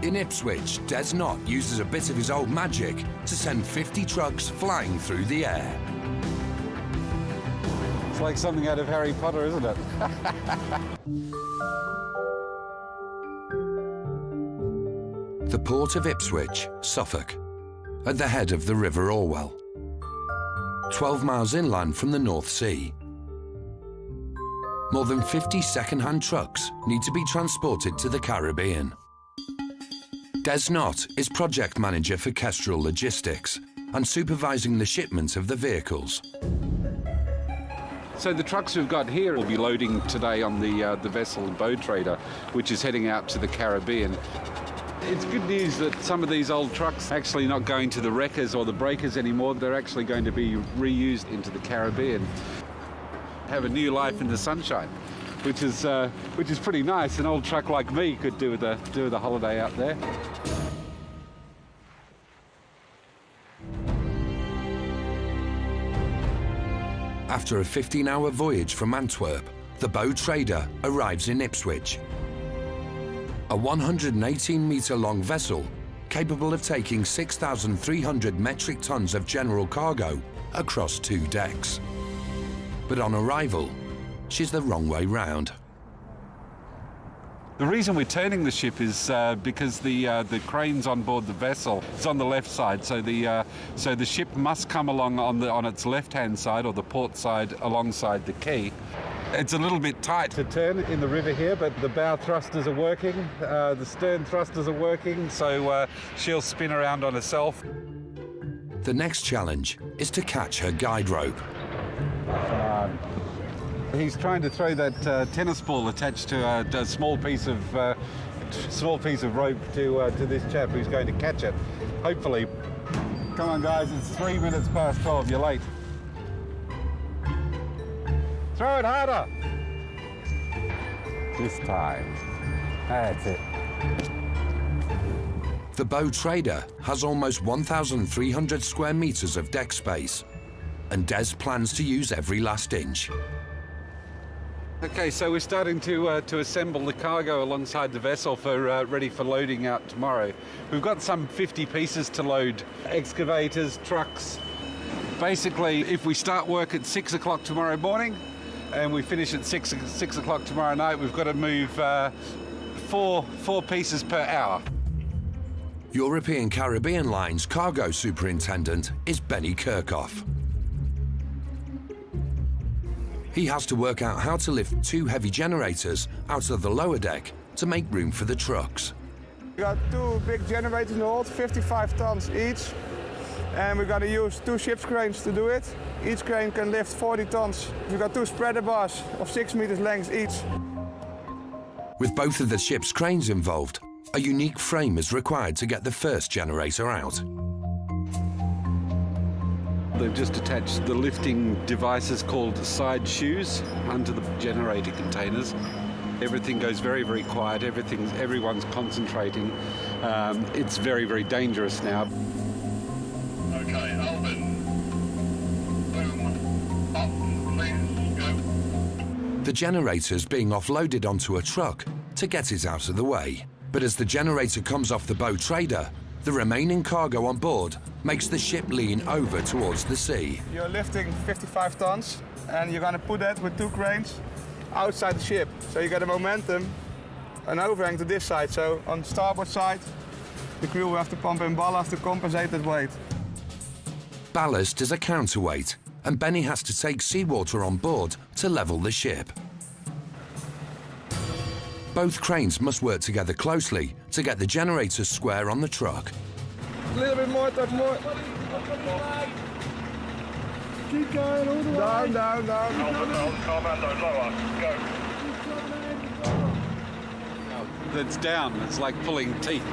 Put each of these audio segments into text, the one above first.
In Ipswich, Des Knott uses a bit of his old magic to send 50 trucks flying through the air. It's like something out of Harry Potter, isn't it? The port of Ipswich, Suffolk, at the head of the River Orwell, 12 miles inland from the North Sea. More than 50 second-hand trucks need to be transported to the Caribbean. Des Knott is project manager for Kestrel Logistics and supervising the shipment of the vehicles. So the trucks we've got here will be loading today on the vessel Bow Trader, which is heading out to the Caribbean. It's good news that some of these old trucks are actually not going to the wreckers or the breakers anymore. They're actually going to be reused into the Caribbean. Have a new life in the sunshine, which is pretty nice. An old truck like me could do with a holiday out there. After a 15-hour voyage from Antwerp, the Bow Trader arrives in Ipswich. A 118-metre-long vessel capable of taking 6,300 metric tons of general cargo across 2 decks. But on arrival, she's the wrong way round. The reason we're turning the ship is because the cranes on board the vessel is on the left side, so the ship must come along on its left-hand side or the port side alongside the quay. It's a little bit tight to turn in the river here, but the bow thrusters are working, the stern thrusters are working, so she'll spin around on herself. The next challenge is to catch her guide rope. He's trying to throw that tennis ball attached to a small piece of rope to this chap who's going to catch it. Hopefully. Come on, guys! It's 3 minutes past 12. You're late. Throw it harder. This time. That's it. The Bow Trader has almost 1,300 square metres of deck space, and Des plans to use every last inch. Okay, so we're starting to assemble the cargo alongside the vessel for ready for loading out tomorrow. We've got some 50 pieces to load: excavators, trucks. Basically, if we start work at 6 o'clock tomorrow morning and we finish at 6 o'clock tomorrow night, we've got to move four pieces per hour. European Caribbean Line's cargo superintendent is Benny Kirchhoff. He has to work out how to lift 2 heavy generators out of the lower deck to make room for the trucks. We got 2 big generators in the hold, 55 tons each, and we're going to use 2 ship's cranes to do it. Each crane can lift 40 tons. We've got 2 spreader bars of 6 meters length each. With both of the ship's cranes involved, a unique frame is required to get the first generator out. They've just attached the lifting devices called side shoes under the generator containers. Everything goes very, very quiet. Everyone's concentrating. It's very, very dangerous now. Okay, Alvin. Boom. Up, please, go. The generator's being offloaded onto a truck to get it out of the way. But as the generator comes off the Bow Trader, the remaining cargo on board makes the ship lean over towards the sea. You're lifting 55 tons and you're going to put that with 2 cranes outside the ship. So you get a momentum, an overhang to this side. So on the starboard side, the crew will have to pump in ballast to compensate that weight. Ballast is a counterweight, and Benny has to take seawater on board to level the ship. Both cranes must work together closely to get the generators square on the truck. A little bit more, touch more. Keep going all the way. Down, down, down. Commando, lower, go. It's down. It's like pulling teeth.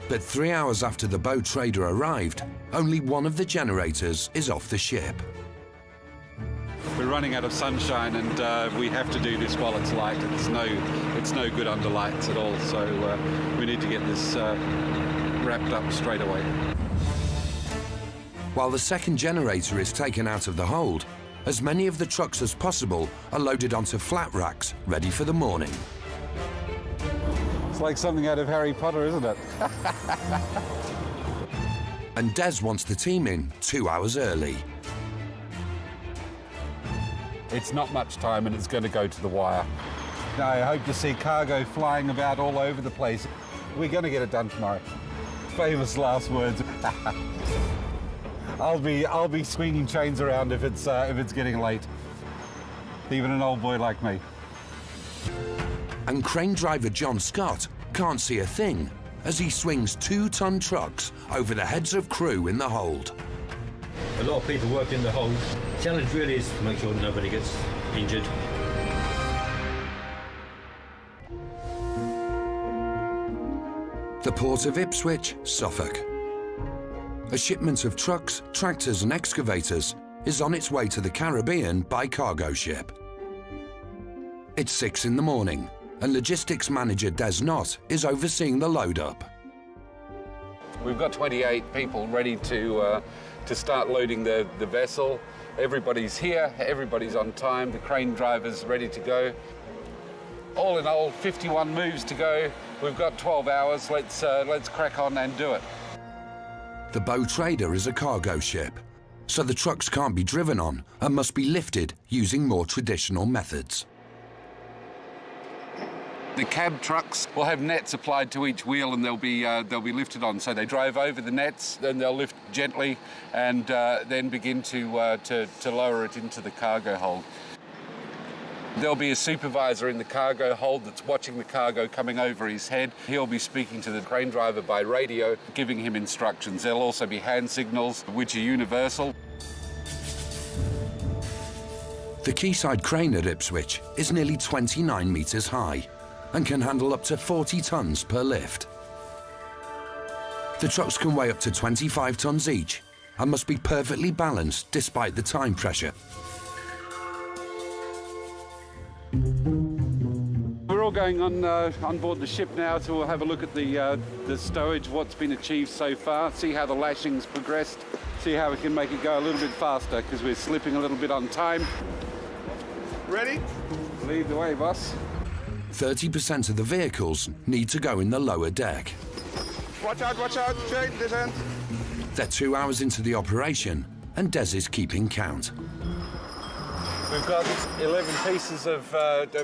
But 3 hours after the Bow Trader arrived, only one of the generators is off the ship. We're running out of sunshine, and we have to do this while it's light. It's no good under lights at all, so we need to get this wrapped up straight away. While the second generator is taken out of the hold, as many of the trucks as possible are loaded onto flat racks ready for the morning. It's like something out of Harry Potter, isn't it? And Des wants the team in 2 hours early. It's not much time and it's going to go to the wire. I hope to see cargo flying about all over the place. We're going to get it done tomorrow. Famous last words. I'll be swinging chains around if it's getting late. Even an old boy like me. And crane driver John Scott can't see a thing as he swings 2-ton trucks over the heads of crew in the hold. A lot of people work in the hold. The challenge really is to make sure nobody gets injured. The port of Ipswich, Suffolk. A shipment of trucks, tractors and excavators is on its way to the Caribbean by cargo ship. It's 6 in the morning and logistics manager Des Knott is overseeing the load up. We've got 28 people ready to start loading the vessel. Everybody's here, everybody's on time, the crane driver's ready to go. All in all, 51 moves to go. We've got 12 hours. Let's crack on and do it. The Bow Trader is a cargo ship, so the trucks can't be driven on and must be lifted using more traditional methods. The cab trucks will have nets applied to each wheel and they'll be lifted on. So they drive over the nets, then they'll lift gently and then begin to lower it into the cargo hold. There'll be a supervisor in the cargo hold that's watching the cargo coming over his head. He'll be speaking to the crane driver by radio, giving him instructions. There'll also be hand signals, which are universal. The quayside crane at Ipswich is nearly 29 metres high and can handle up to 40 tonnes per lift. The trucks can weigh up to 25 tonnes each and must be perfectly balanced despite the time pressure. We're all going on board the ship now, so we'll have a look at the stowage, what's been achieved so far, see how the lashing's progressed, see how we can make it go a little bit faster because we're slipping a little bit on time. Ready? Lead the way, boss. 30% of the vehicles need to go in the lower deck. Watch out, chain, this end. They're 2 hours into the operation and Des is keeping count. We've got 11 pieces of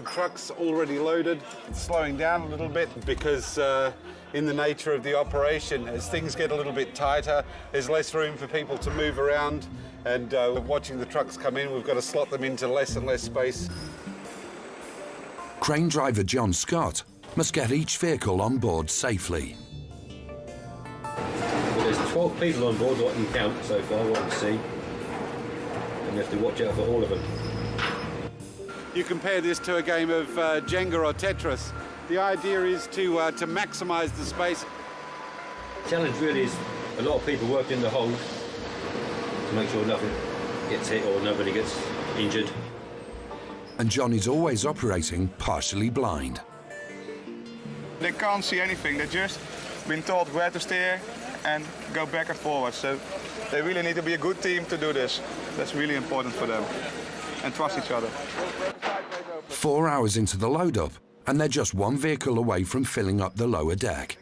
trucks already loaded. It's slowing down a little bit because in the nature of the operation, as things get a little bit tighter, there's less room for people to move around, and watching the trucks come in, we've got to slot them into less and less space. Crane driver John Scott must get each vehicle on board safely. Well, there's 12 people on board, what I can count so far, what I can see. And you have to watch out for all of them. You compare this to a game of Jenga or Tetris. The idea is to maximise the space. The challenge really is a lot of people work in the hold to make sure nothing gets hit or nobody gets injured. And John is always operating partially blind. They can't see anything, they've just been told where to steer and go back and forward. So they really need to be a good team to do this. That's really important for them. And trust each other. 4 hours into the load-up, and they're just one vehicle away from filling up the lower deck.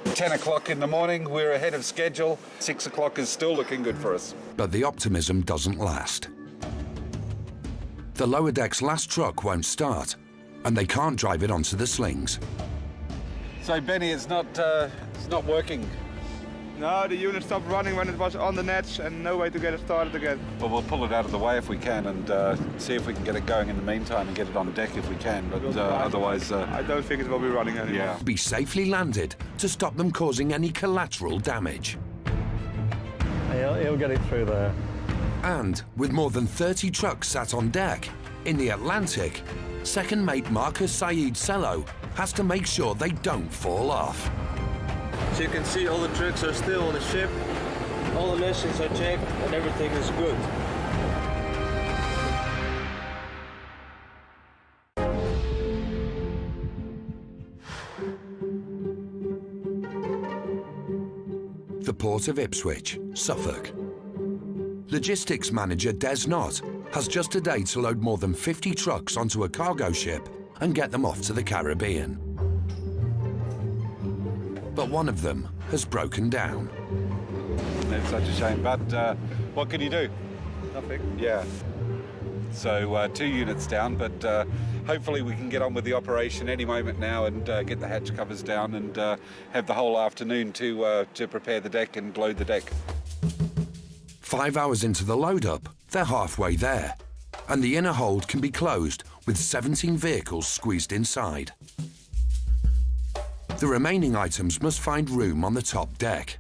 10 o'clock in the morning, we're ahead of schedule. 6 o'clock is still looking good for us. But the optimism doesn't last. The lower deck's last truck won't start, and they can't drive it onto the slings. So, Benny, it's not working. No, the unit stopped running when it was on the nets and no way to get it started again. Well, we'll pull it out of the way if we can and see if we can get it going in the meantime and get it on deck if we can, but otherwise... I don't think it will be running anymore. Yeah. Be safely landed to stop them causing any collateral damage. He'll get it through there. And with more than 30 trucks sat on deck, in the Atlantic, second mate Marcus Saeed Sello has to make sure they don't fall off. So you can see all the trucks are still on the ship, all the lessons are checked and everything is good. The port of Ipswich, Suffolk. Logistics manager Des Knott has just a day to load more than 50 trucks onto a cargo ship and get them off to the Caribbean. But one of them has broken down. It's such a shame, but what can you do? Nothing. Yeah. So 2 units down, but hopefully we can get on with the operation any moment now and get the hatch covers down and have the whole afternoon to prepare the deck and load the deck. 5 hours into the load-up, they're halfway there, and the inner hold can be closed with 17 vehicles squeezed inside. The remaining items must find room on the top deck.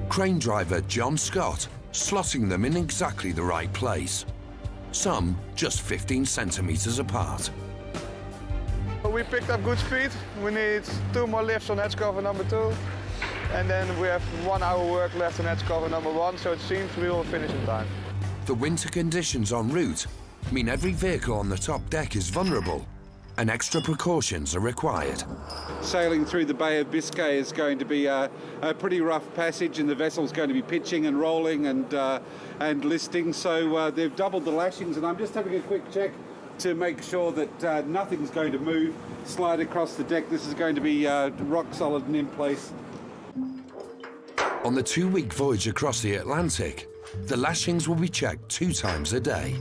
Crane driver John Scott slotting them in exactly the right place, some just 15 centimeters apart. We picked up good speed. We need 2 more lifts on hatch cover number 2. And then we have 1 hour work left on hatch cover number 1, so it seems we will finish in time. The winter conditions en route mean every vehicle on the top deck is vulnerable and extra precautions are required. Sailing through the Bay of Biscay is going to be a pretty rough passage, and the vessel's going to be pitching and rolling and listing, so they've doubled the lashings, and I'm just having a quick check to make sure that nothing's going to move, slide across the deck. This is going to be rock solid and in place. On the 2-week voyage across the Atlantic, the lashings will be checked 2 times a day.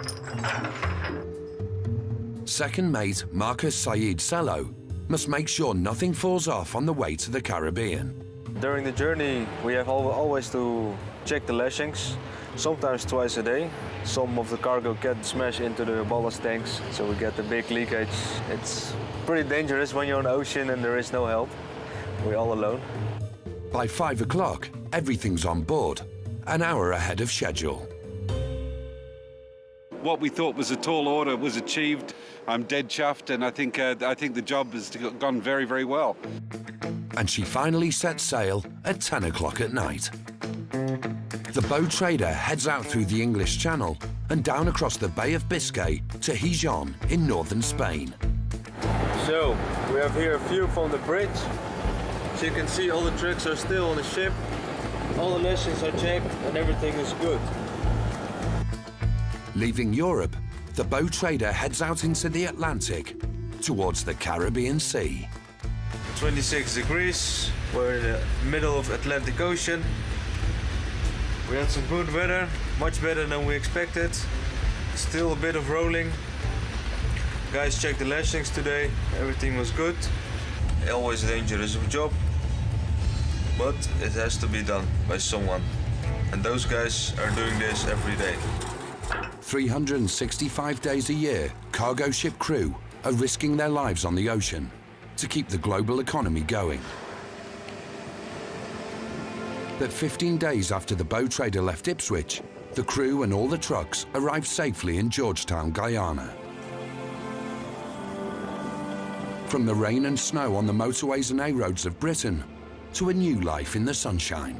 Second mate Marcus Saeed Sello must make sure nothing falls off on the way to the Caribbean. During the journey, we have always to check the lashings, sometimes twice a day. Some of the cargo can smash into the ballast tanks, so we get a big leakage. It's pretty dangerous when you're on the ocean and there is no help. We're all alone. By 5 o'clock, everything's on board, an hour ahead of schedule. What we thought was a tall order was achieved. I'm dead chuffed, and I think the job has gone very, very well. And she finally sets sail at 10 o'clock at night. The bow trader heads out through the English Channel and down across the Bay of Biscay to Gijón in northern Spain. So, we have here a view from the bridge. So you can see all the trucks are still on the ship, all the lashings are checked, and everything is good. Leaving Europe, the bow trader heads out into the Atlantic towards the Caribbean Sea. 26 degrees, we're in the middle of Atlantic Ocean. We had some good weather, much better than we expected. Still a bit of rolling. Guys checked the lashings today, everything was good. Always a dangerous job, but it has to be done by someone. And those guys are doing this every day. 365 days a year, cargo ship crew are risking their lives on the ocean to keep the global economy going. But 15 days after the bow trader left Ipswich, the crew and all the trucks arrived safely in Georgetown, Guyana. From the rain and snow on the motorways and A-roads of Britain to a new life in the sunshine.